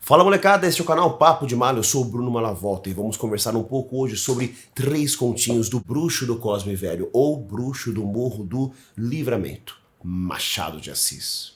Fala molecada, este é o canal Papo de Malha, eu sou o Bruno Malavolta e vamos conversar um pouco hoje sobre 3 continhos do Bruxo do Cosme Velho, ou Bruxo do Morro do Livramento, Machado de Assis.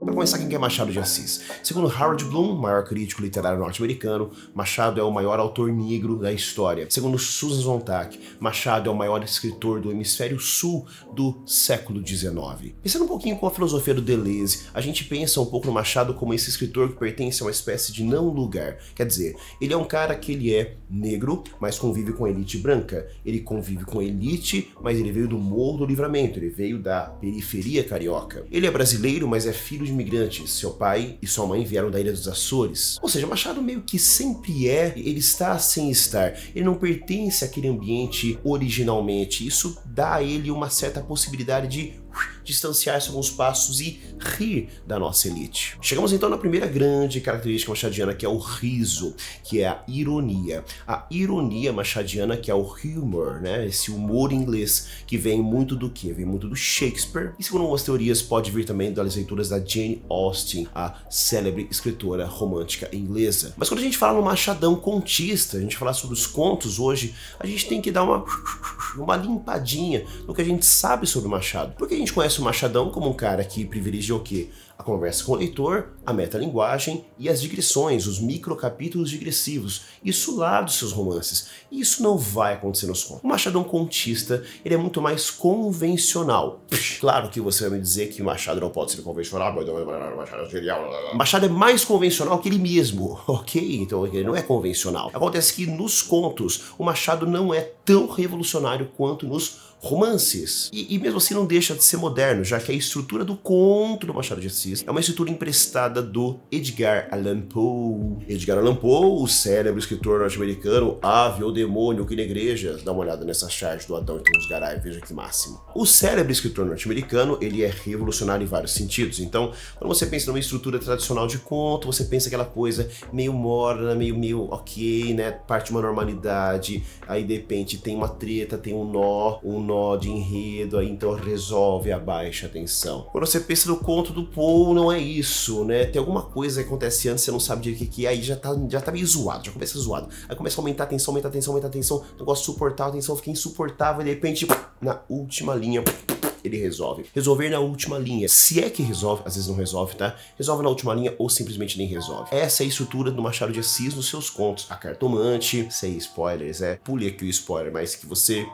Para começar, quem é Machado de Assis? Segundo Harold Bloom, maior crítico literário norte-americano, Machado é o maior autor negro da história. Segundo Susan Sontag, Machado é o maior escritor do hemisfério sul do século XIX. Pensando um pouquinho com a filosofia do Deleuze, a gente pensa um pouco no Machado como esse escritor que pertence a uma espécie de não lugar. Quer dizer, ele é um cara que ele é negro, mas convive com a elite branca. Ele convive com a elite, mas ele veio do Morro do Livramento, ele veio da periferia carioca. Ele é brasileiro, mas é filho de imigrantes. Seu pai e sua mãe vieram da Ilha dos Açores. Ou seja, Machado meio que sempre ele está sem estar. Ele não pertence àquele ambiente originalmente. Isso dá a ele uma certa possibilidade de distanciar-se alguns passos e rir da nossa elite. Chegamos então na primeira grande característica machadiana, que é o riso, que é a ironia. A ironia machadiana, que é o humor, né? Esse humor inglês, que vem muito do quê? Vem muito do Shakespeare. E segundo algumas teorias, pode vir também das leituras da Jane Austen, a célebre escritora romântica inglesa. Mas quando a gente fala no machadão contista, a gente fala sobre os contos hoje, a gente tem que dar uma limpadinha no que a gente sabe sobre o Machado. Porque a gente conhece o Machadão como um cara que privilegia o quê? A conversa com o leitor, a metalinguagem e as digressões, os microcapítulos digressivos, isso lá dos seus romances. E isso não vai acontecer nos contos. O Machadão contista, ele é muito mais convencional. Claro que você vai me dizer que o Machado não pode ser convencional, o Machado é genial. O Machado é mais convencional que ele mesmo, ok? Então ele não é convencional. Acontece que nos contos, o Machado não é tão revolucionário quanto nos romances. E mesmo assim não deixa de ser moderno, já que a estrutura do conto do Machado de Assis é uma estrutura emprestada do Edgar Allan Poe. Edgar Allan Poe, o célebre escritor norte-americano, ave ou demônio que na igreja. Dá uma olhada nessa charge do Adão e dos Garay, veja que máximo. O célebre escritor norte-americano, ele é revolucionário em vários sentidos. Então, quando você pensa numa estrutura tradicional de conto, você pensa aquela coisa meio morna, meio ok, né? Parte de uma normalidade, aí de repente tem uma treta, tem um nó de enredo, aí então resolve a baixa tensão. Quando você pensa no conto do Poe, não é isso, né? Tem alguma coisa que acontece antes, você não sabe direito o que é, aí já tá meio zoado, já começa zoado. Aí começa a aumentar a tensão, o negócio suportável, a tensão fica insuportável, e de repente, na última linha, ele resolve. Resolver na última linha. Se é que resolve, às vezes não resolve, tá? Resolve na última linha ou simplesmente nem resolve. Essa é a estrutura do Machado de Assis nos seus contos. A Cartomante, sem spoilers, pule aqui o spoiler, mas que você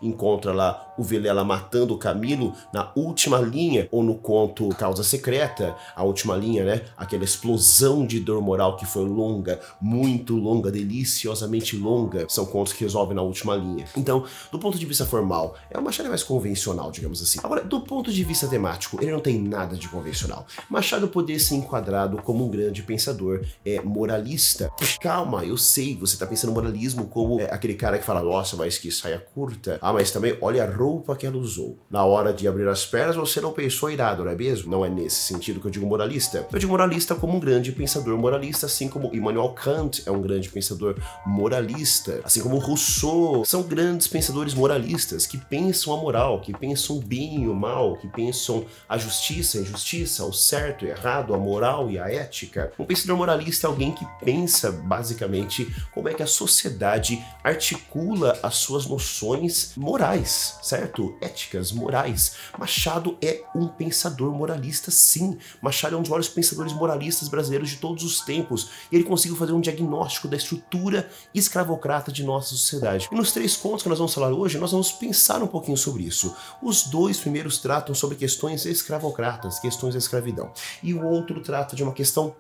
encontra lá o Vilela matando o Camilo na última linha, ou no conto Causa Secreta, a última linha, né? Aquela explosão de dor moral que foi longa, muito longa, deliciosamente longa. São contos que resolvem na última linha. Então, do ponto de vista formal, é uma Machado mais convencional, digamos assim. Agora, do ponto de vista temático, ele não tem nada de convencional. Machado poderia ser enquadrado como um grande pensador moralista. Calma, eu sei, você tá pensando no moralismo como aquele cara que fala, nossa, mas que saia curta. Ah, mas também, olha a roupa que ela usou. Na hora de abrir as pernas, você não pensou irado, não é mesmo? Não é nesse sentido que eu digo moralista. Eu digo moralista como um grande pensador moralista, assim como Immanuel Kant é um grande pensador moralista, assim como Rousseau. São grandes pensadores moralistas que pensam a moral, que pensam o bem e o mal, que pensam a justiça, a injustiça, o certo e errado, a moral e a ética. Um pensador moralista é alguém que pensa, basicamente, como é que a sociedade articula as suas noções morais, certo? Éticas, morais. Machado é um pensador moralista, sim. Machado é um dos maiores pensadores moralistas brasileiros de todos os tempos, e ele conseguiu fazer um diagnóstico da estrutura escravocrata de nossa sociedade. E nos 3 contos que nós vamos falar hoje, nós vamos pensar um pouquinho sobre isso. Os 2 primeiros tratam sobre questões escravocratas, questões da escravidão. E o outro trata de uma questão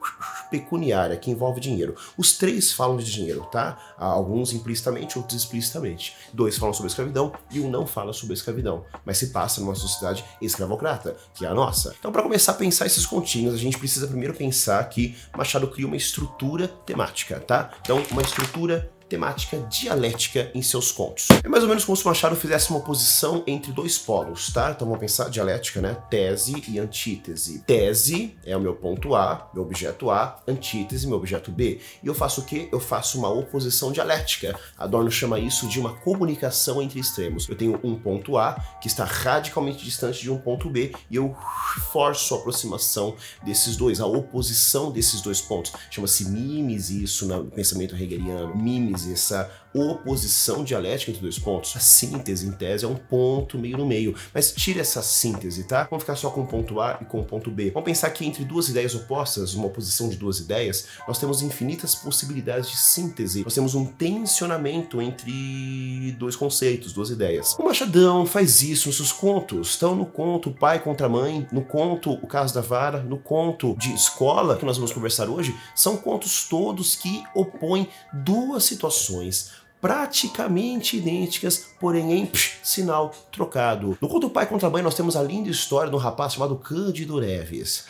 pecuniária, que envolve dinheiro. Os 3 falam de dinheiro, tá? Alguns implicitamente, outros explicitamente. 2 falam sobre escravidão e um não fala sobre escravidão. Mas se passa numa sociedade escravocrata, que é a nossa. Então, para começar a pensar esses continhos, a gente precisa primeiro pensar que Machado cria uma estrutura temática, tá? Então, uma estrutura temática dialética em seus contos. É mais ou menos como se Machado fizesse uma oposição entre dois polos, tá? Então vamos pensar dialética, né? Tese e antítese. Tese é o meu ponto A, meu objeto A, antítese, meu objeto B. E eu faço o quê? Eu faço uma oposição dialética. Adorno chama isso de uma comunicação entre extremos. Eu tenho um ponto A que está radicalmente distante de um ponto B e eu forço a aproximação desses dois, a oposição desses dois pontos. Chama-se mímese isso no pensamento hegeliano. Mímese, essa oposição dialética entre dois pontos. A síntese, em tese, é um ponto meio no meio. Mas tira essa síntese, tá? Vamos ficar só com o ponto A e com o ponto B. Vamos pensar que entre duas ideias opostas, uma oposição de duas ideias, nós temos infinitas possibilidades de síntese. Nós temos um tensionamento entre dois conceitos, duas ideias. O Machadão faz isso nos seus contos. Então, no conto Pai contra Mãe, no conto O Caso da Vara, no conto de Escola, que nós vamos conversar hoje, são contos todos que opõem duas situações praticamente idênticas, porém em sinal trocado. No conto Pai contra Mãe, nós temos a linda história de um rapaz chamado Cândido Neves.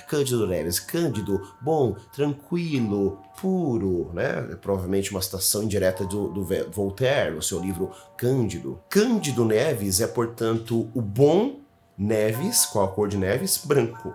Cândido Neves, Cândido, bom, tranquilo, puro, né? Provavelmente uma citação indireta do Voltaire, no seu livro Cândido. Cândido Neves é, portanto, o bom Neves, qual a cor de Neves? Branco.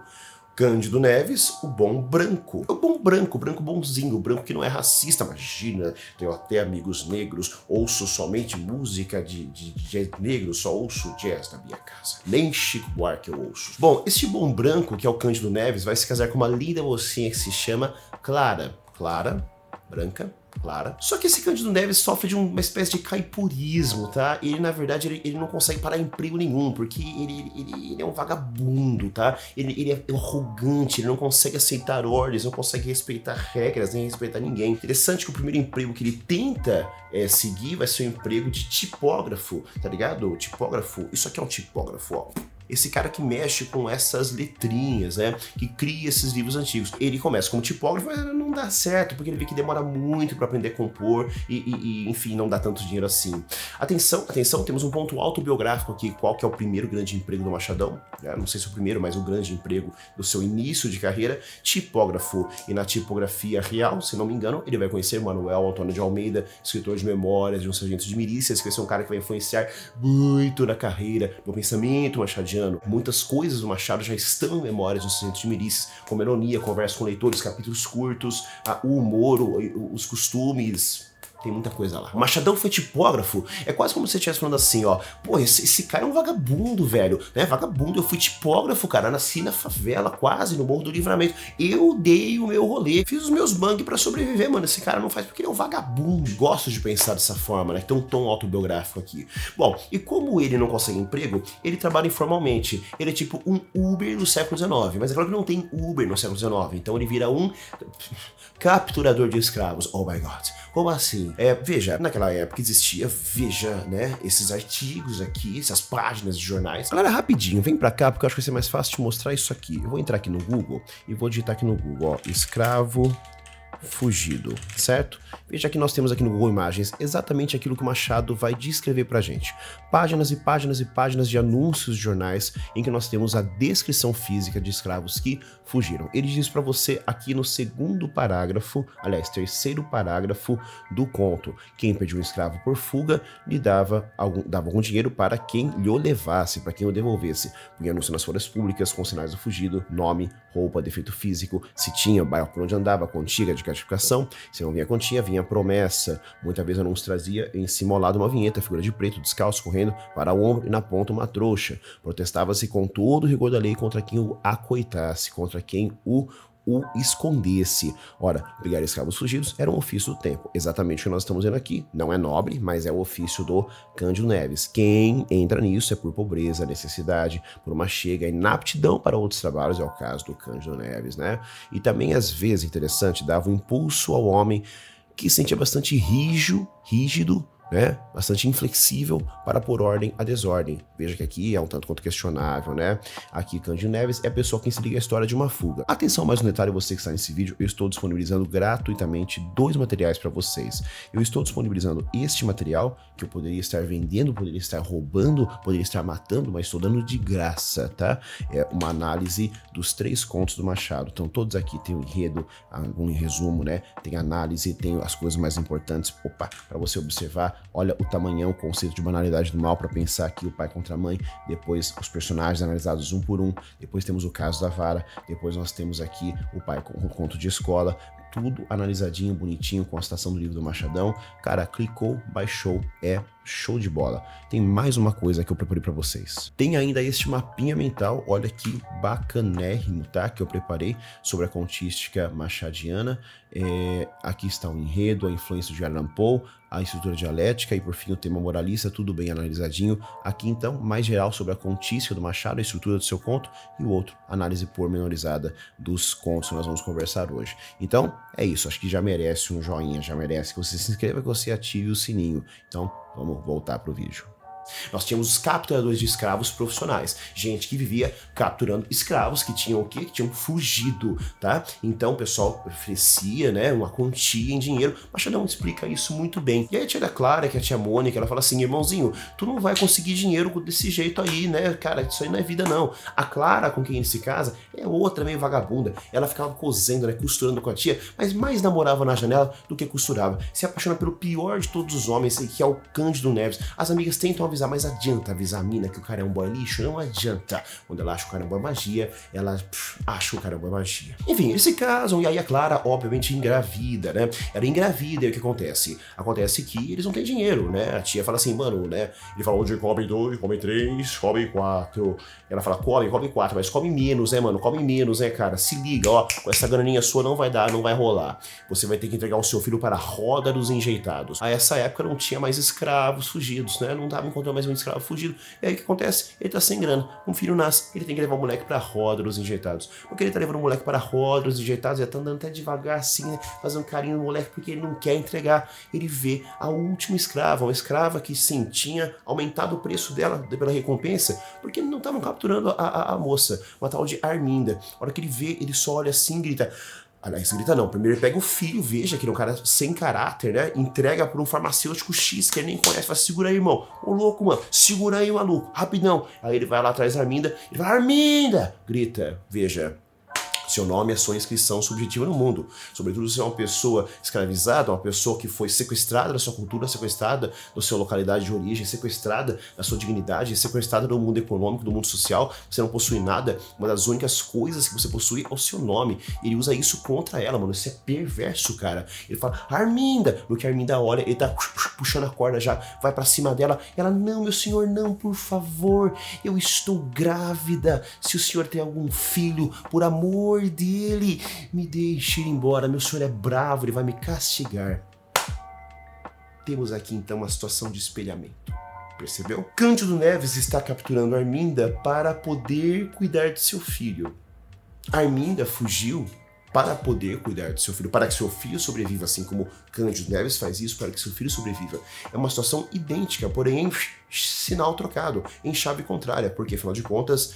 Cândido Neves, o bom branco. O bom branco, branco bonzinho, o branco que não é racista, imagina, tenho até amigos negros, ouço somente música de jazz negro, só ouço jazz na minha casa. Nem Chico Buarque eu ouço. Bom, esse bom branco, que é o Cândido Neves, vai se casar com uma linda mocinha que se chama Clara. Clara, branca, Clara. Só que esse Cândido Neves sofre de uma espécie de caipurismo, tá? Ele, na verdade, ele não consegue parar emprego nenhum, porque ele é um vagabundo, tá? Ele é arrogante, ele não consegue aceitar ordens, não consegue respeitar regras, nem respeitar ninguém. Interessante que o primeiro emprego que ele tenta seguir vai ser o emprego de tipógrafo, tá ligado? Tipógrafo, isso aqui é um tipógrafo, ó. Esse cara que mexe com essas letrinhas, né? Que cria esses livros antigos. Ele começa como tipógrafo, mas não dá certo, porque ele vê que demora muito para aprender a compor e, enfim, não dá tanto dinheiro assim. Atenção, temos um ponto autobiográfico aqui. Qual que é o primeiro grande emprego do Machadão? Não sei se é o primeiro, mas o grande emprego do seu início de carreira, tipógrafo. E na tipografia real, se não me engano, ele vai conhecer Manuel Antônio de Almeida, escritor de memórias de um sargento de milícias, que vai ser um cara que vai influenciar muito na carreira, no pensamento machadiano. Muitas coisas do Machado já estão em memórias dos sargentos de milícias, como a ironia, conversa com leitores, capítulos curtos, o humor, os costumes. Tem muita coisa lá. O Machadão foi tipógrafo. É quase como se você estivesse falando assim, ó. Pô, esse cara é um vagabundo, velho. Né? Vagabundo. Eu fui tipógrafo, cara. Nasci na favela, quase, no Morro do Livramento. Eu dei o meu rolê. Fiz os meus bang pra sobreviver, mano. Esse cara não faz porque ele é um vagabundo. Gosto de pensar dessa forma, né? Tem um tom autobiográfico aqui. Bom, e como ele não consegue emprego, ele trabalha informalmente. Ele é tipo um Uber do século XIX. Mas é claro que não tem Uber no século XIX. Então ele vira um capturador de escravos. Oh my God. Como assim? Veja, naquela época existia, veja, né, esses artigos aqui, essas páginas de jornais. Galera, rapidinho, vem pra cá, porque eu acho que vai ser mais fácil te mostrar isso aqui. Eu vou entrar aqui no Google e vou digitar aqui no Google, ó, escravo fugido, certo? Veja que nós temos aqui no Google Imagens exatamente aquilo que o Machado vai descrever pra gente. Páginas e páginas e páginas de anúncios de jornais em que nós temos a descrição física de escravos que fugiram. Ele diz pra você aqui no segundo parágrafo, aliás, terceiro parágrafo do conto, quem pediu um escravo por fuga lhe dava algum dinheiro para quem lhe o levasse, para quem o devolvesse. Punha anúncio nas folhas públicas com sinais do fugido, nome, roupa, defeito físico, se tinha bairro por onde andava, quantia de gratificação, se não vinha quantia, vinha promessa. Muitas vezes o anúncio trazia em cima ao lado uma vinheta, figura de preto, descalço, correndo para o ombro e na ponta uma trouxa. Protestava-se com todo o rigor da lei contra quem o acoitasse, contra quem o escondesse. Ora, pegar escravos fugidos era um ofício do tempo. Exatamente o que nós estamos vendo aqui. Não é nobre, mas é o ofício do Cândido Neves. Quem entra nisso é por pobreza, necessidade, por uma chega, inaptidão para outros trabalhos, é o caso do Cândido Neves, né? E também, às vezes, interessante, dava um impulso ao homem que se sentia bastante rígido, né? Bastante inflexível para pôr ordem à desordem. Veja que aqui é um tanto quanto questionável, né? Aqui, Cândido Neves é a pessoa quem se liga à história de uma fuga. Atenção mais um detalhe, você que está nesse vídeo, eu estou disponibilizando gratuitamente 2 materiais para vocês. Eu estou disponibilizando este material, que eu poderia estar vendendo, poderia estar roubando, poderia estar matando, mas estou dando de graça, tá? É uma análise dos 3 contos do Machado. Então todos aqui tem um enredo, um resumo, né? Tem análise, tem as coisas mais importantes, opa, para você observar. Olha o tamanhão, o conceito de banalidade do mal, para pensar aqui o pai contra a mãe, depois os personagens analisados um por um, depois temos o caso da vara, depois nós temos aqui o pai com o conto de escola, tudo analisadinho, bonitinho, com a citação do livro do Machadão. Cara, clicou, baixou, é show de bola. Tem mais uma coisa que eu preparei para vocês. Tem ainda este mapinha mental, olha que bacanérrimo, tá? Que eu preparei sobre a contística machadiana. Aqui está o enredo, a influência de Allan Poe, a estrutura dialética e por fim o tema moralista, tudo bem analisadinho. Aqui então, mais geral sobre a contística do Machado, a estrutura do seu conto, e o outro, análise pormenorizada dos contos que nós vamos conversar hoje. Então, é isso, acho que já merece um joinha, já merece que você se inscreva, que você ative o sininho. Então, vamos voltar pro vídeo. Nós tínhamos os capturadores de escravos profissionais, gente que vivia capturando escravos que tinham o quê? Que tinham fugido, tá? Então o pessoal oferecia, né, uma quantia em dinheiro. Machadão explica isso muito bem. E aí a tia da Clara, que é a tia Mônica, ela fala assim, irmãozinho, tu não vai conseguir dinheiro desse jeito aí, né, cara, isso aí não é vida não. A Clara, com quem ele se casa, é outra meio vagabunda. Ela ficava cosendo, né, costurando com a tia, mas mais namorava na janela do que costurava. Se apaixona pelo pior de todos os homens, que é o Cândido Neves. As amigas tentam avisar, mas adianta avisar a mina que o cara é um boy lixo? Não adianta. Quando ela acha que o cara é um boy magia, ela acha que o cara é um boy magia. Enfim, eles se casam e aí a Clara, obviamente, engravida, né? Ela engravida e o que acontece? Acontece que eles não têm dinheiro, né? A tia fala assim, mano, né? Ele fala, hoje come 2, come 3, come 4. Ela fala, come 4, mas come menos, né, mano? Come menos, né, cara? Se liga, ó, com essa graninha sua não vai dar, não vai rolar. Você vai ter que entregar o seu filho para a roda dos enjeitados. A essa época não tinha mais escravos fugidos, né? Não tava encontrando mais um escravo fugido. E aí o que acontece? Ele tá sem grana. Um filho nasce, ele tem que levar o moleque pra roda dos enjeitados. Porque ele tá levando o moleque para a roda dos enjeitados, ele tá andando até devagar assim, né? Fazendo carinho no moleque porque ele não quer entregar. Ele vê a última escrava, uma escrava que sim, tinha aumentado o preço dela pela recompensa, porque não estavam capturando a moça, uma tal de Arminda. A hora que ele vê, ele só olha assim e grita. Aliás, grita não, primeiro ele pega o filho, veja que ele é um cara sem caráter, né? Entrega para um farmacêutico X que ele nem conhece, fala, segura aí, irmão. Ô louco, mano, segura aí, maluco, rapidão. Aí ele vai lá atrás da Arminda, ele fala, Arminda! Grita, veja. Seu nome é sua inscrição subjetiva no mundo. Sobretudo se é uma pessoa escravizada, uma pessoa que foi sequestrada da sua cultura, sequestrada da sua localidade de origem, sequestrada da sua dignidade, sequestrada do mundo econômico, do mundo social. Você não possui nada. Uma das únicas coisas que você possui é o seu nome. Ele usa isso contra ela, mano. Isso é perverso, cara. Ele fala, Arminda! No que a Arminda olha, ele tá puxando a corda já, vai pra cima dela. Ela, não, meu senhor, não, por favor. Eu estou grávida. Se o senhor tem algum filho, por amor dele, me deixe ir embora, meu senhor é bravo, ele vai me castigar. Temos aqui então uma situação de espelhamento. Percebeu? Cândido Neves está capturando Arminda para poder cuidar de seu filho. Arminda fugiu para poder cuidar do seu filho, para que seu filho sobreviva, assim como Cândido Neves faz isso para que seu filho sobreviva. É uma situação idêntica, porém em sinal trocado, em chave contrária, porque afinal de contas,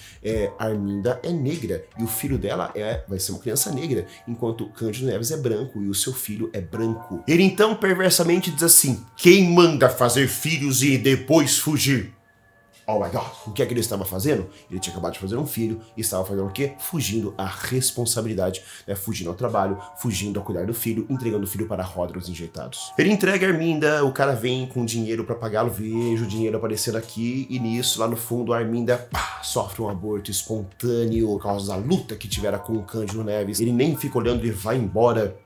Arminda é negra e o filho dela vai ser uma criança negra, enquanto Cândido Neves é branco e o seu filho é branco. Ele então perversamente diz assim, quem manda fazer filhos e depois fugir? Oh my God, o que é que ele estava fazendo? Ele tinha acabado de fazer um filho e estava fazendo o quê? Fugindo à responsabilidade, né? Fugindo ao trabalho, fugindo a cuidar do filho, entregando o filho para a roda dos enjeitados. Ele entrega a Arminda, o cara vem com dinheiro para pagá-lo, vejo o dinheiro aparecendo aqui e nisso, lá no fundo, a Arminda sofre um aborto espontâneo por causa da luta que tivera com o Cândido Neves. Ele nem fica olhando, ele vai embora.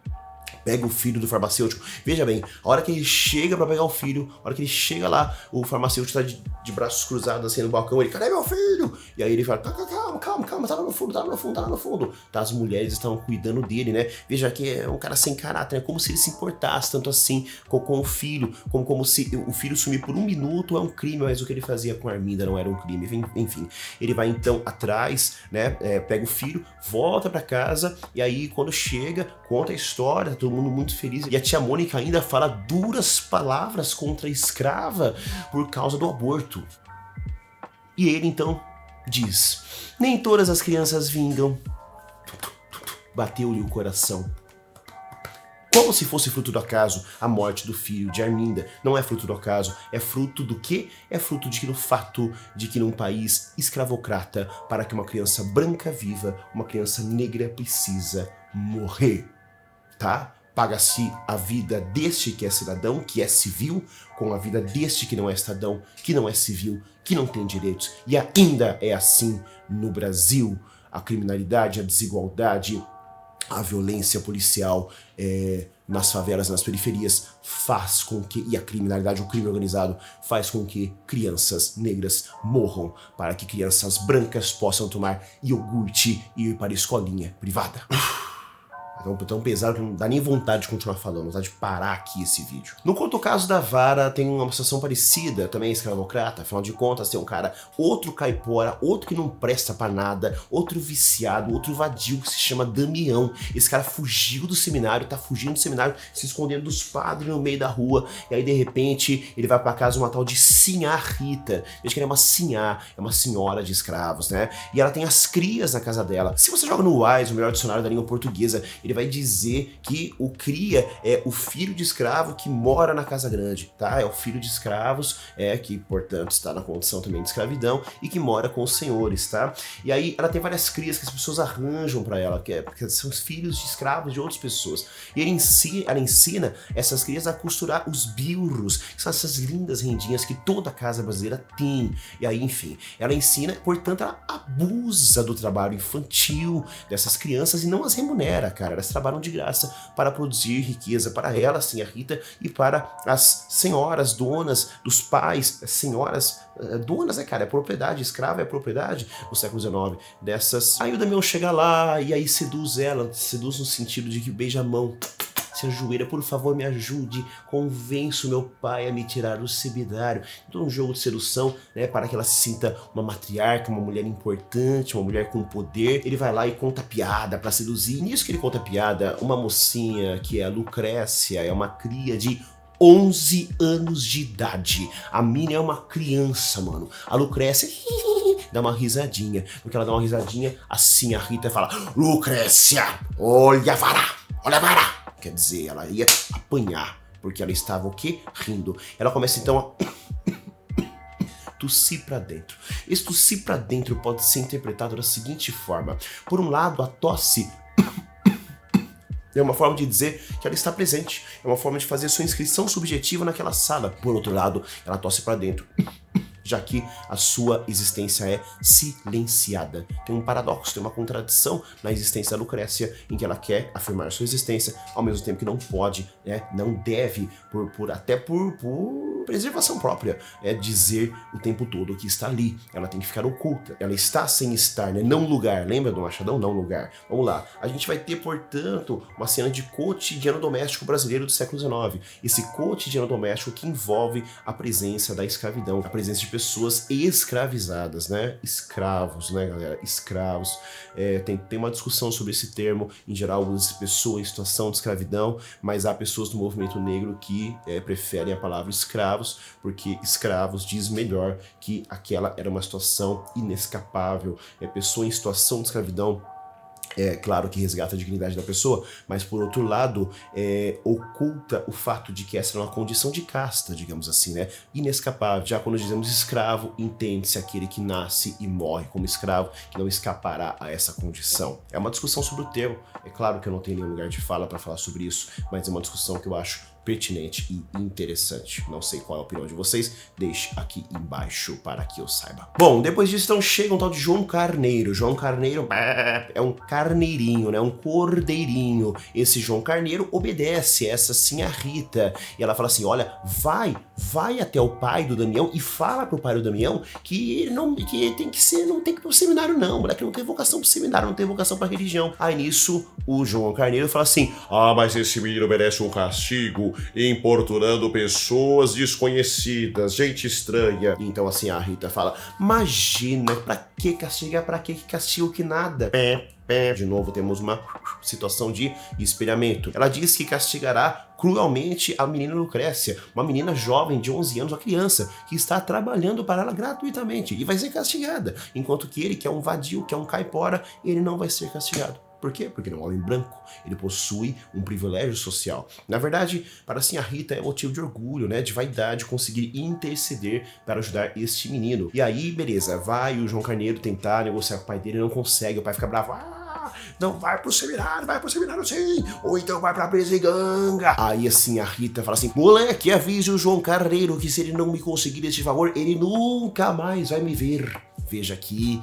Pega o filho do farmacêutico. Veja bem, a hora que ele chega pra pegar o filho, a hora que ele chega lá, o farmacêutico tá de braços cruzados assim no balcão, ele, cadê meu filho? E aí ele fala, calma, tá lá no fundo. Tá, as mulheres estavam cuidando dele, né? Veja que é um cara sem caráter, né? Como se ele se importasse tanto assim com o filho, como se o filho sumir por 1 minuto é um crime, mas o que ele fazia com a Arminda não era um crime. Enfim, ele vai então atrás, né? Pega o filho, volta pra casa, e aí quando chega, conta a história, tá todo mundo muito feliz, e a tia Mônica ainda fala duras palavras contra a escrava por causa do aborto. E ele então diz, nem todas as crianças vingam. Bateu-lhe o coração. Como se fosse fruto do acaso a morte do filho de Arminda. Não é fruto do acaso, é fruto do quê? É fruto do fato de que num país escravocrata, para que uma criança branca viva, uma criança negra precisa morrer, tá? Paga-se a vida deste que é cidadão, que é civil, com a vida deste que não é cidadão, que não é civil, que não tem direitos. E ainda é assim no Brasil. A criminalidade, a desigualdade, a violência policial nas favelas, nas periferias, faz com que, e a criminalidade, o crime organizado, faz com que crianças negras morram, para que crianças brancas possam tomar iogurte e ir para a escolinha privada. Tão pesado que não dá nem vontade de continuar falando, vontade de parar aqui esse vídeo. No quanto ao caso da Vara, tem uma situação parecida, também escravocrata, afinal de contas tem um cara, outro caipora, outro que não presta pra nada, outro viciado, outro vadio que se chama Damião. Esse cara fugiu do seminário, tá fugindo do seminário, se escondendo dos padres no meio da rua, e aí de repente ele vai pra casa uma tal de Sinhá Rita. Veja que ela é uma Sinhá, é uma senhora de escravos, né? E ela tem as crias na casa dela. Se você joga no Wise, o melhor dicionário da língua portuguesa, ele vai dizer que o cria é o filho de escravo que mora na casa grande, tá? É o filho de escravos, que, portanto, está na condição também de escravidão e que mora com os senhores, tá? E aí ela tem várias crias que as pessoas arranjam para ela, que são os filhos de escravos de outras pessoas. E ela ensina essas crias a costurar os bilros, que são essas lindas rendinhas que toda casa brasileira tem. E aí, enfim, ela ensina, portanto, ela abusa do trabalho infantil dessas crianças e não as remunera, cara. Elas trabalham de graça para produzir riqueza para ela, sim, a Rita, e para as senhoras donas dos pais, senhoras donas, né, cara? É propriedade, escrava é propriedade no século XIX dessas. Aí o Damião chega lá e aí seduz ela, seduz no sentido de que beija a mão. Se ajoelha, por favor, me ajude, convenço meu pai a me tirar o seminário. Então, um jogo de sedução, né, para que ela se sinta uma matriarca, uma mulher importante, uma mulher com poder. Ele vai lá e conta piada para seduzir. E nisso que ele conta piada, uma mocinha que é a Lucrécia, é uma cria de 11 anos de idade. A mina é uma criança, mano. A Lucrécia dá uma risadinha. Porque ela dá uma risadinha, assim a Rita fala: Lucrécia, olha a vara, olha a vara. Quer dizer, ela ia apanhar, porque ela estava o quê? Rindo. Ela começa então a tossir pra dentro. Esse tossir pra dentro pode ser interpretado da seguinte forma. Por um lado, a tosse é uma forma de dizer que ela está presente. É uma forma de fazer sua inscrição subjetiva naquela sala. Por outro lado, ela tosse pra dentro, já que a sua existência é silenciada. Tem um paradoxo, tem uma contradição na existência da Lucrécia, em que ela quer afirmar sua existência, ao mesmo tempo que não pode, né, não deve, até por preservação própria, dizer o tempo todo que está ali. Ela tem que ficar oculta. Ela está sem estar, né? Não lugar. Lembra do Machadão? Não lugar. Vamos lá. A gente vai ter, portanto, uma cena de cotidiano doméstico brasileiro do século XIX. Esse cotidiano doméstico que envolve a presença da escravidão, a presença de pessoas escravizadas, né? Escravos, né, galera? Escravos. Tem uma discussão sobre esse termo. Em geral, usa pessoa em situação de escravidão, mas há pessoas do movimento negro que preferem a palavra escravos, porque escravos diz melhor que aquela era uma situação inescapável. Pessoa em situação de escravidão, é claro que resgata a dignidade da pessoa, mas por outro lado, oculta o fato de que essa é uma condição de casta, digamos assim, né? Inescapável. Já quando dizemos escravo, entende-se aquele que nasce e morre como escravo, que não escapará a essa condição. É uma discussão sobre o termo. É claro que eu não tenho nenhum lugar de fala para falar sobre isso, mas é uma discussão que eu acho pertinente e interessante. Não sei qual é a opinião de vocês, deixe aqui embaixo para que eu saiba. Bom, depois disso então chega um tal de João Carneiro. João Carneiro é um carneirinho, né? Um cordeirinho. Esse João Carneiro obedece essa sim a Rita. E ela fala assim, olha, vai até o pai do Damião e fala pro pai do Damião que ele não tem que ir pro seminário não, moleque não tem vocação pro seminário, não tem vocação pra religião. Aí nisso o João Carneiro fala assim, mas esse menino merece um castigo importunando pessoas desconhecidas, gente estranha. Então assim a Rita fala, imagina, pra que castigar, pra que castigo que nada? De novo temos uma situação de espelhamento. Ela diz que castigará cruelmente a menina Lucrécia, uma menina jovem de 11 anos, uma criança, que está trabalhando para ela gratuitamente e vai ser castigada, enquanto que ele, que é um vadio, que é um caipora, ele não vai ser castigado. Por quê? Porque ele é um homem branco, ele possui um privilégio social. Na verdade, para assim a Rita é motivo de orgulho, né, de vaidade, conseguir interceder para ajudar este menino. E aí, beleza, vai o João Carneiro tentar negociar com o pai dele, não consegue, o pai fica bravo, não vai pro seminário sim, ou então vai pra presa e ganga. Aí assim a Rita fala assim, moleque, avise o João Carneiro que se ele não me conseguir este favor, ele nunca mais vai me ver. Veja aqui,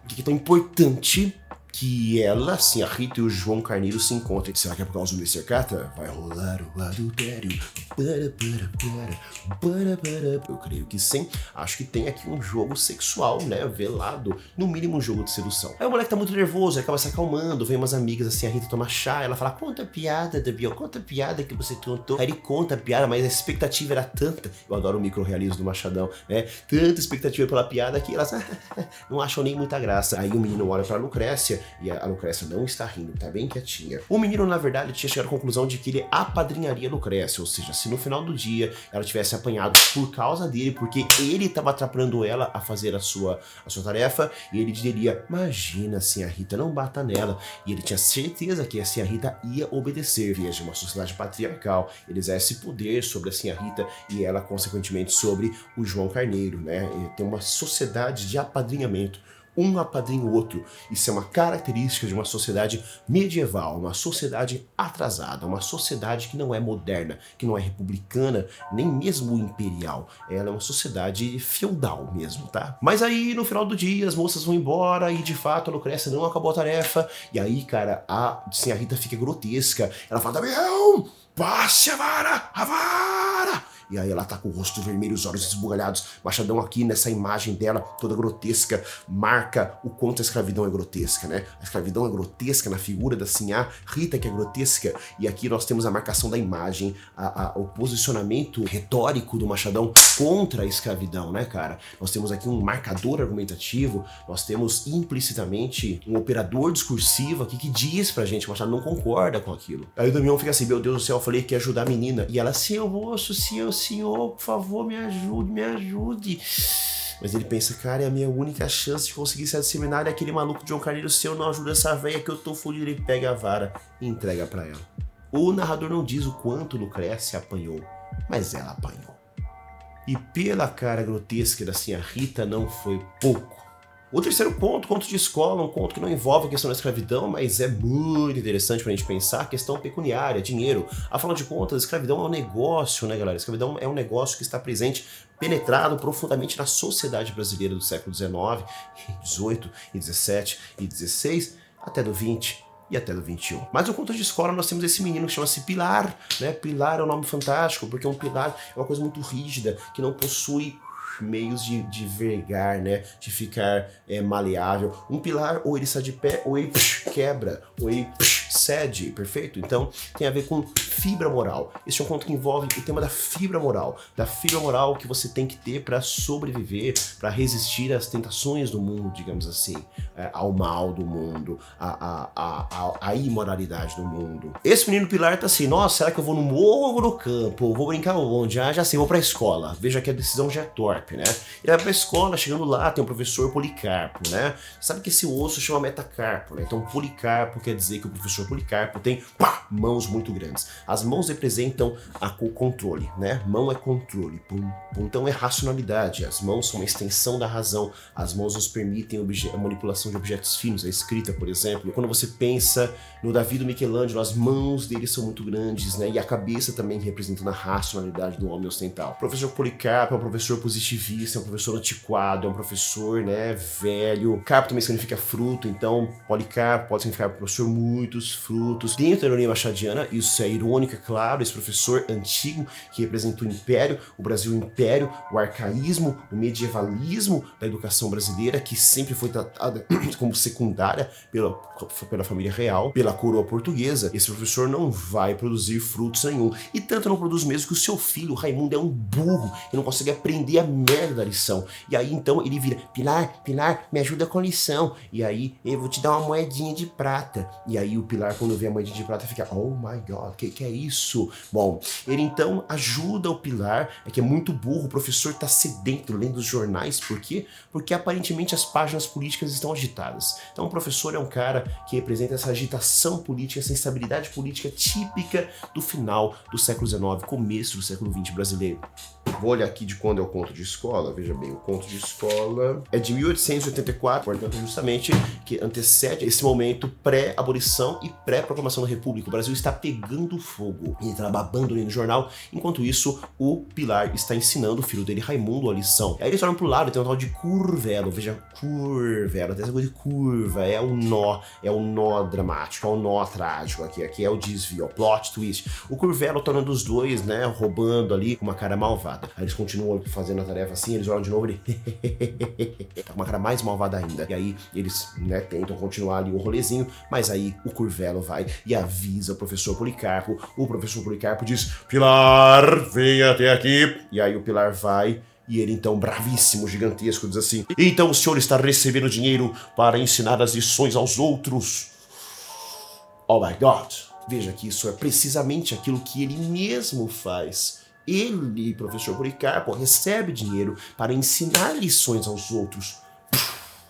o que é tão importante que ela, assim, a Rita e o João Carneiro se encontram. Será que é por causa do Mr. Catra? Vai rolar o adultério. Eu creio que sim. Acho que tem aqui um jogo sexual, né, velado. No mínimo um jogo de sedução. Aí o moleque tá muito nervoso, ele acaba se acalmando, vem umas amigas assim, a Rita toma chá, ela fala, conta a piada, Damião, conta a piada que você contou. Aí ele conta a piada, mas a expectativa era tanta, eu adoro o micro-realismo do Machadão, né, tanta expectativa pela piada que elas não acham nem muita graça. Aí o menino olha pra Lucrécia, e a Lucrécia não está rindo, tá bem quietinha. O menino, na verdade, tinha chegado à conclusão de que ele apadrinharia a Lucrécia, ou seja, se no final do dia ela tivesse apanhado por causa dele, porque ele estava atrapalhando ela a fazer a sua tarefa, e ele diria, imagina, assim, a Rita, não bata nela. E ele tinha certeza que assim a Rita ia obedecer. Veja, uma sociedade patriarcal, ele exerce poder sobre assim a Rita e ela, consequentemente, sobre o João Carneiro, né? Ele tem uma sociedade de apadrinhamento. Um apadrinha o outro. Isso é uma característica de uma sociedade medieval, uma sociedade atrasada, uma sociedade que não é moderna, que não é republicana, nem mesmo imperial. Ela é uma sociedade feudal mesmo, tá? Mas aí, no final do dia, as moças vão embora e, de fato, a Lucrécia não acabou a tarefa. E aí, cara, assim, a Rita fica grotesca. Ela fala, Damião, passe a vara, a vara! E aí ela tá com o rosto vermelho, os olhos esbugalhados. Machadão aqui nessa imagem dela, toda grotesca, marca o quanto a escravidão é grotesca, né? A escravidão é grotesca na figura da Sinhá, Rita que é grotesca. E aqui nós temos a marcação da imagem, o posicionamento retórico do Machadão contra a escravidão, né, cara? Nós temos aqui um marcador argumentativo, nós temos implicitamente um operador discursivo aqui que diz pra gente que o Machado não concorda com aquilo. Aí o Damião fica assim, meu Deus do céu, eu falei que ia ajudar a menina. E ela, seu moço, senhor, por favor, me ajude. Mas ele pensa, cara, é a minha única chance de conseguir sair do seminário, é aquele maluco de João Carneiro, se eu não ajudo essa velha que eu tô fudido. Ele pega a vara e entrega pra ela. O narrador não diz o quanto Lucrécia apanhou, mas ela apanhou. E pela cara grotesca da Sinhá Rita não foi pouco. O terceiro ponto, conto de escola, um conto que não envolve a questão da escravidão, mas é muito interessante pra gente pensar a questão pecuniária, dinheiro. Afinal de contas, a escravidão é um negócio, né, galera? A escravidão é um negócio que está presente, penetrado profundamente na sociedade brasileira do século XIX, XVIII, XVII e XVI, até do XX. E até do 21. Mas no conto de escola nós temos esse menino que chama-se Pilar, né? Pilar é um nome fantástico, porque um pilar é uma coisa muito rígida, que não possui meios de vergar, né? De ficar maleável. Um pilar, ou ele está de pé, ou ele quebra, ou ele cede, perfeito? Então tem a ver com fibra moral. Este é um conto que envolve o tema da fibra moral que você tem que ter para sobreviver, para resistir às tentações do mundo, digamos assim, ao mal do mundo, à imoralidade do mundo. Esse menino Pilar tá assim, nossa, será que eu vou no morro ou no campo? Vou brincar onde? Já sei, vou pra escola. Veja que a decisão já é torpe, né? Ele vai pra escola, chegando lá, tem o professor Policarpo, né? Sabe que esse osso chama metacarpo, né? Então Policarpo quer dizer que o professor Policarpo tem mãos muito grandes. As mãos representam o controle, né? Mão é controle, então é racionalidade. As mãos são uma extensão da razão. As mãos nos permitem a manipulação de objetos finos, a escrita, por exemplo. Quando você pensa no Davi do Michelangelo, as mãos dele são muito grandes, né? E a cabeça também representando a racionalidade do homem ocidental. O professor Policarpo é um professor positivista, é um professor antiquado, é um professor, né, velho. Carpo também significa fruto, então Policarpo pode significar professor muitos frutos. Dentro da ironia machadiana, isso é irônico, é claro, esse professor antigo que representa o império, o Brasil império, o arcaísmo, o medievalismo da educação brasileira, que sempre foi tratada como secundária pela família real, pela coroa portuguesa. Esse professor não vai produzir frutos nenhum. E tanto não produz mesmo que o seu filho, Raimundo, é um burro e não consegue aprender a merda da lição. E aí então ele vira: Pilar, me ajuda com a lição. E aí eu vou te dar uma moedinha de prata. E aí o Pilar, quando vê a moedinha de prata, fica: oh my god, que é isso? Bom, ele então ajuda o Pilar, que é muito burro. O professor tá sedento lendo os jornais. Por quê? Porque aparentemente as páginas políticas estão agitadas. Então o professor é um cara que representa essa agitação política, essa instabilidade política típica do final do século XIX, começo do século XX brasileiro. Vou olhar aqui de quando é o conto de escola. Veja bem, o conto de escola é de 1884, portanto justamente que antecede esse momento pré-abolição e pré-proclamação da República. O Brasil está pegando fogo e está babando ali no jornal. Enquanto isso, o Pilar está ensinando o filho dele, Raimundo, a lição. Aí eles olham pro lado e tem um tal de curvelo. Veja, curvelo, tem essa coisa de curva, é o nó dramático, é o nó trágico aqui é o desvio, o plot twist. O curvelo tornando os dois, né, roubando ali com uma cara malvada. Aí eles continuam fazendo a tarefa assim, eles olham de novo e tá com uma cara mais malvada ainda. E aí eles, né, tentam continuar ali o rolezinho, mas aí o curvelo vai e avisa o professor Policarpo. O professor Policarpo diz: Pilar, venha até aqui. E aí o Pilar vai. E ele então, bravíssimo, gigantesco, diz assim: então o senhor está recebendo dinheiro para ensinar as lições aos outros? Oh my God! Veja que isso é precisamente aquilo que ele mesmo faz. Ele, professor Policarpo, recebe dinheiro para ensinar lições aos outros.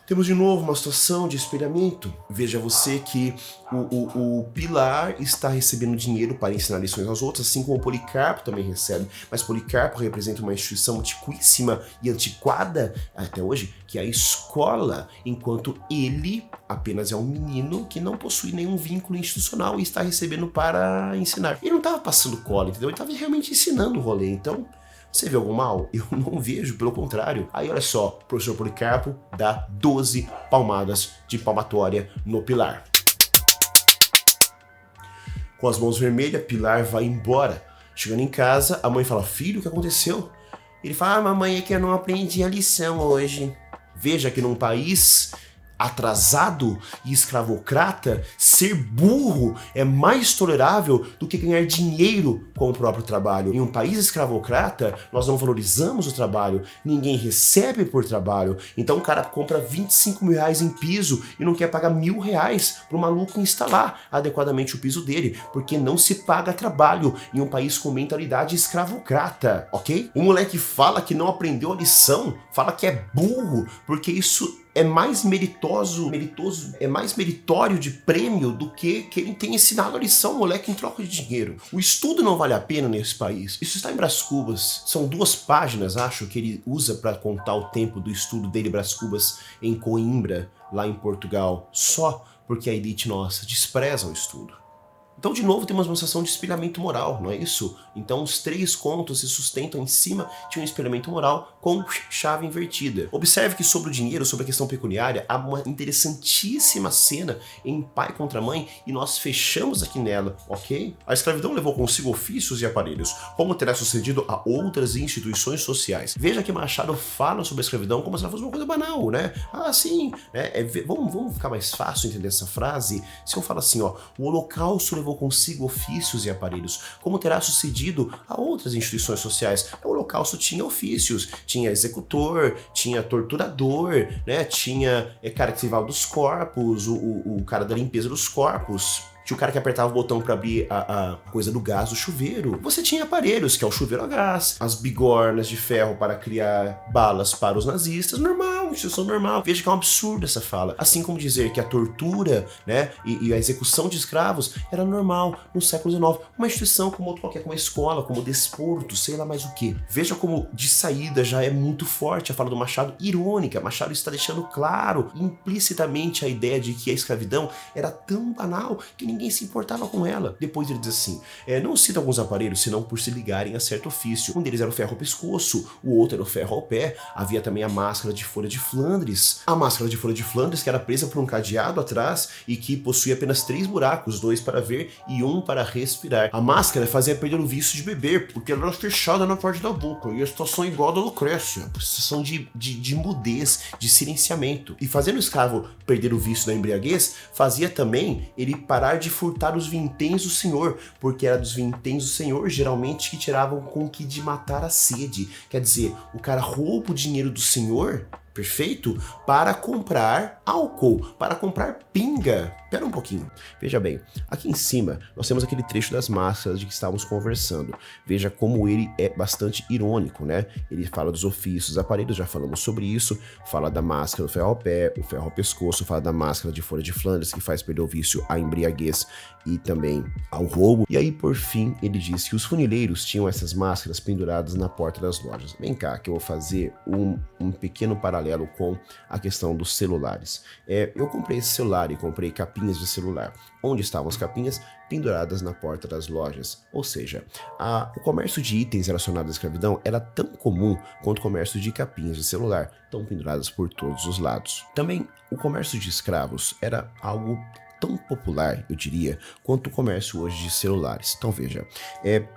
Temos de novo uma situação de espelhamento. Veja você que o Pilar está recebendo dinheiro para ensinar lições aos outros, assim como o Policarpo também recebe. Mas Policarpo representa uma instituição antiquíssima e antiquada até hoje, que é a escola, enquanto ele apenas é um menino que não possui nenhum vínculo institucional e está recebendo para ensinar. Ele não estava passando cola, entendeu? Ele estava realmente ensinando o rolê, então... Você vê algum mal? Eu não vejo, pelo contrário. Aí olha só, o professor Policarpo dá 12 palmadas de palmatória no Pilar. Com as mãos vermelhas, Pilar vai embora. Chegando em casa, a mãe fala: filho, o que aconteceu? Ele fala: mamãe, é que eu não aprendi a lição hoje. Veja que num país atrasado e escravocrata, ser burro é mais tolerável do que ganhar dinheiro com o próprio trabalho. Em um país escravocrata, nós não valorizamos o trabalho, ninguém recebe por trabalho. Então o cara compra 25 mil reais em piso e não quer pagar R$1.000 para o maluco instalar adequadamente o piso dele, porque não se paga trabalho em um país com mentalidade escravocrata, ok? O moleque fala que não aprendeu a lição, fala que é burro, porque isso é mais é mais meritório de prêmio do que ele tenha ensinado a lição ao moleque em troca de dinheiro. O estudo não vale a pena nesse país. Isso está em Brás Cubas. São 2 páginas, acho, que ele usa para contar o tempo do estudo dele, Brás Cubas, em Coimbra, lá em Portugal, só porque a elite nossa despreza o estudo. Então, de novo, temos uma sensação de espelhamento moral, não é isso? Então, os 3 contos se sustentam em cima de um espelhamento moral com chave invertida. Observe que sobre o dinheiro, sobre a questão pecuniária, há uma interessantíssima cena em Pai contra Mãe e nós fechamos aqui nela, ok? A escravidão levou consigo ofícios e aparelhos, como terá sucedido a outras instituições sociais. Veja que Machado fala sobre a escravidão como se ela fosse uma coisa banal, né? Ah, sim, né? Vamos ficar mais fácil entender essa frase? Se eu falo assim, ó, o Holocausto levou consigo ofícios e aparelhos, como terá sucedido a outras instituições sociais. O Holocausto tinha ofícios, tinha executor, tinha torturador, né? Tinha cara que se levava dos corpos, o cara da limpeza dos corpos. Tinha o cara que apertava o botão para abrir a coisa do gás do chuveiro. Você tinha aparelhos, que é o chuveiro a gás, as bigornas de ferro para criar balas para os nazistas, normal, instituição normal. Veja que é um absurdo essa fala. Assim como dizer que a tortura, né, e a execução de escravos era normal no século XIX. Uma instituição como outra qualquer, como uma escola, como desporto, sei lá mais o que. Veja como de saída já é muito forte a fala do Machado, irônica. Machado está deixando claro, implicitamente, a ideia de que a escravidão era tão banal que ninguém se importava com ela. Depois ele diz assim, não cita alguns aparelhos, senão por se ligarem a certo ofício. Um deles era o ferro ao pescoço, o outro era o ferro ao pé, havia também a máscara de folha de Flandres. A máscara de folha de Flandres, que era presa por um cadeado atrás e que possuía apenas 3 buracos, 2 para ver e 1 para respirar. A máscara fazia perder o vício de beber, porque ela era fechada na parte da boca, e a situação igual a da Lucrécia, a situação de mudez, de silenciamento. E fazendo o escravo perder o vício da embriaguez, fazia também ele parar de furtar os vinténs do senhor, porque era dos vinténs do senhor, geralmente, que tiravam com que de matar a sede. Quer dizer, o cara rouba o dinheiro do senhor, perfeito, para comprar álcool, para comprar pinga. Pera um pouquinho. Veja bem, aqui em cima nós temos aquele trecho das máscaras de que estávamos conversando. Veja como ele é bastante irônico, né? Ele fala dos ofícios, dos aparelhos, já falamos sobre isso. Fala da máscara do ferro ao pé, o ferro ao pescoço, fala da máscara de folha de Flandres, que faz perder o vício à embriaguez e também ao roubo. E aí, por fim, ele diz que os funileiros tinham essas máscaras penduradas na porta das lojas. Vem cá, que eu vou fazer um pequeno paralelo com a questão dos celulares. Eu comprei esse celular e comprei capinhas de celular. Onde estavam as capinhas? Penduradas na porta das lojas. Ou seja, o comércio de itens relacionados à escravidão era tão comum quanto o comércio de capinhas de celular, tão penduradas por todos os lados. Também, o comércio de escravos era algo tão popular, eu diria, quanto o comércio hoje de celulares. Então veja,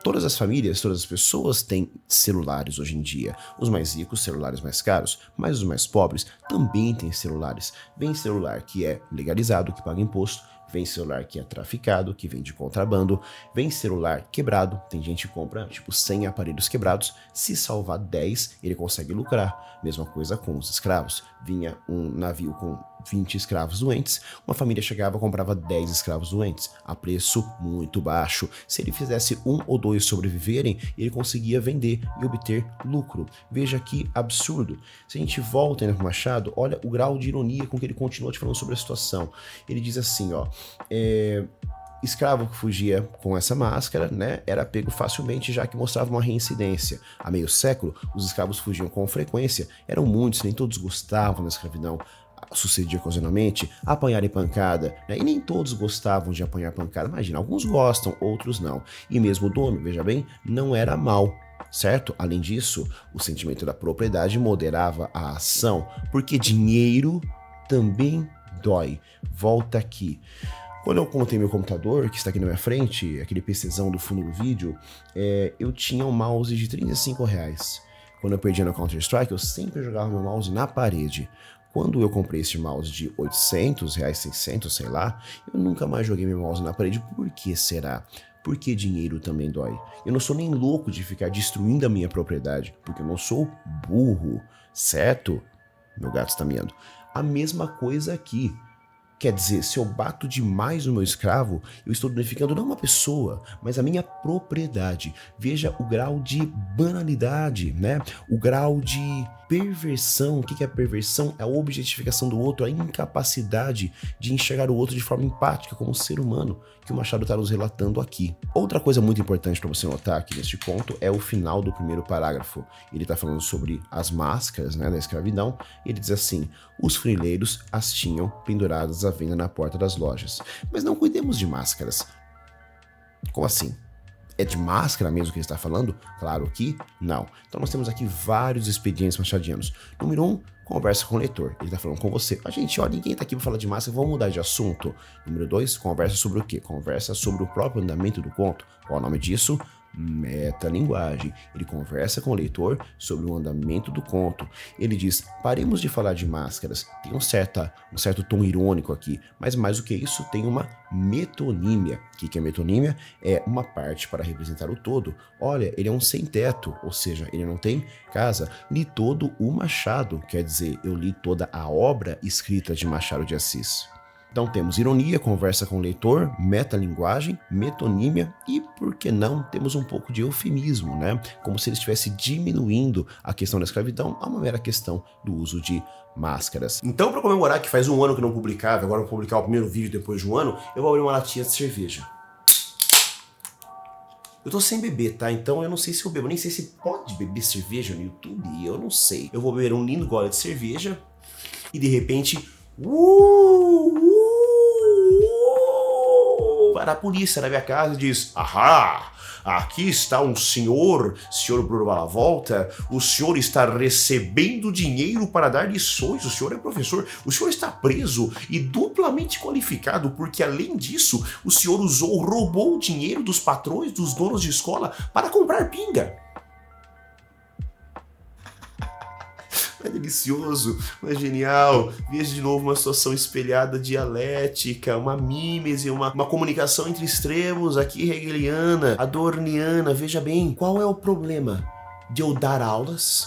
todas as famílias, todas as pessoas têm celulares hoje em dia. Os mais ricos, celulares mais caros, mas os mais pobres também têm celulares. Vem celular que é legalizado, que paga imposto, vem celular que é traficado, que vem de contrabando, vem celular quebrado, tem gente que compra tipo 100 aparelhos quebrados, se salvar 10 ele consegue lucrar. Mesma coisa com os escravos, vinha um navio com 20 escravos doentes, uma família chegava e comprava 10 escravos doentes, a preço muito baixo. Se ele fizesse 1 ou 2 sobreviverem, ele conseguia vender e obter lucro. Veja que absurdo. Se a gente volta ainda para o Machado, olha o grau de ironia com que ele continua te falando sobre a situação. Ele diz assim, ó, escravo que fugia com essa máscara, né, era pego facilmente, já que mostrava uma reincidência. Há meio século, os escravos fugiam com frequência, eram muitos, nem todos gostavam da escravidão. Sucedia ocasionalmente apanhar em pancada, né? E nem todos gostavam de apanhar pancada. Imagina, alguns gostam, outros não. E mesmo o dono, veja bem, não era mau, certo? Além disso, o sentimento da propriedade moderava a ação, porque dinheiro também dói. Volta aqui. Quando eu montei meu computador, que está aqui na minha frente, aquele PCzão do fundo do vídeo, eu tinha um mouse de R$35. Quando eu perdia no Counter-Strike, eu sempre jogava meu mouse na parede. Quando eu comprei esse mouse de R$800, 600, sei lá, eu nunca mais joguei meu mouse na parede. Por que será? Porque dinheiro também dói. Eu não sou nem louco de ficar destruindo a minha propriedade, porque eu não sou burro, certo? Meu gato está miando. A mesma coisa aqui. Quer dizer, se eu bato demais no meu escravo, eu estou danificando não uma pessoa, mas a minha propriedade. Veja o grau de banalidade, né? O grau de perversão. O que é perversão? É a objetificação do outro, a incapacidade de enxergar o outro de forma empática, como ser humano, que o Machado está nos relatando aqui. Outra coisa muito importante para você notar aqui neste conto é o final do primeiro parágrafo. Ele está falando sobre as máscaras, né, da escravidão, e ele diz assim: os funileiros as tinham penduradas à venda na porta das lojas. Mas não cuidemos de máscaras. Como assim? É de máscara mesmo que ele está falando? Claro que não. Então nós temos aqui vários expedientes machadianos. Número 1, conversa com o leitor. Ele está falando com você. A gente, ó, ninguém está aqui para falar de máscara, vamos mudar de assunto. Número 2, conversa sobre o quê? Conversa sobre o próprio andamento do conto. Qual é o nome disso? Metalinguagem. Ele conversa com o leitor sobre o andamento do conto. Ele diz: paremos de falar de máscaras. Tem um certo tom irônico aqui, mas mais do que isso, tem uma metonímia. O que é metonímia? É uma parte para representar o todo. Olha, ele é um sem-teto, ou seja, ele não tem casa. Li todo o Machado, quer dizer, eu li toda a obra escrita de Machado de Assis. Então temos ironia, conversa com o leitor, metalinguagem, metonímia e, por que não, temos um pouco de eufemismo, né? Como se ele estivesse diminuindo a questão da escravidão a uma mera questão do uso de máscaras. Então, para comemorar que faz um ano que não publicava, agora vou publicar o primeiro vídeo depois de um ano, eu vou abrir uma latinha de cerveja. Eu tô sem beber, tá? Então eu não sei se eu bebo, nem sei se pode beber cerveja no YouTube, eu não sei. Eu vou beber um lindo gole de cerveja e de repente... para a polícia na minha casa e diz: ahá, aqui está um senhor Bruno Balavolta, o senhor está recebendo dinheiro para dar lições, o senhor é professor, o senhor está preso e duplamente qualificado, porque além disso, o senhor roubou o dinheiro dos patrões, dos donos de escola para comprar pinga. É delicioso, é genial. Veja de novo uma situação espelhada dialética, uma mímese, uma comunicação entre extremos aqui hegeliana, adorniana. Veja bem, qual é o problema de eu dar aulas,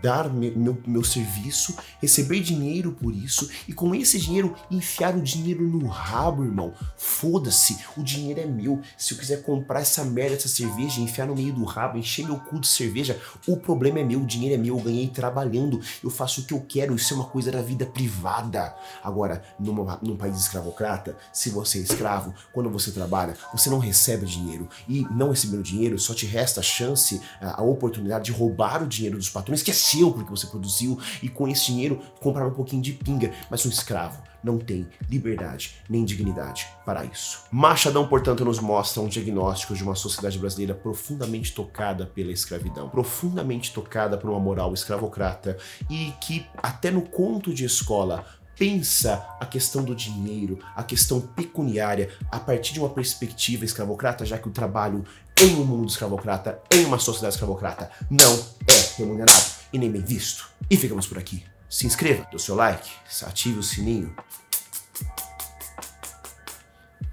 dar meu serviço, receber dinheiro por isso e com esse dinheiro enfiar o dinheiro no rabo, irmão? Foda-se, o dinheiro é meu. Se eu quiser comprar essa merda, essa cerveja, enfiar no meio do rabo, encher meu cu de cerveja, o problema é meu, o dinheiro é meu, eu ganhei trabalhando, eu faço o que eu quero, isso é uma coisa da vida privada. Agora, num país escravocrata, se você é escravo, quando você trabalha, você não recebe dinheiro e não recebendo dinheiro, só te resta a chance, a oportunidade de roubar o dinheiro dos patrões, que é seu, porque você produziu, e com esse dinheiro comprar um pouquinho de pinga. Mas um escravo não tem liberdade nem dignidade para isso. Machadão, portanto, nos mostra um diagnóstico de uma sociedade brasileira profundamente tocada pela escravidão, profundamente tocada por uma moral escravocrata e que até no conto de escola pensa a questão do dinheiro, a questão pecuniária a partir de uma perspectiva escravocrata, já que o trabalho em um mundo escravocrata, em uma sociedade escravocrata, não é remunerado e nem bem visto. E ficamos por aqui. Se inscreva, dê o seu like, ative o sininho.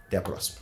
Até a próxima.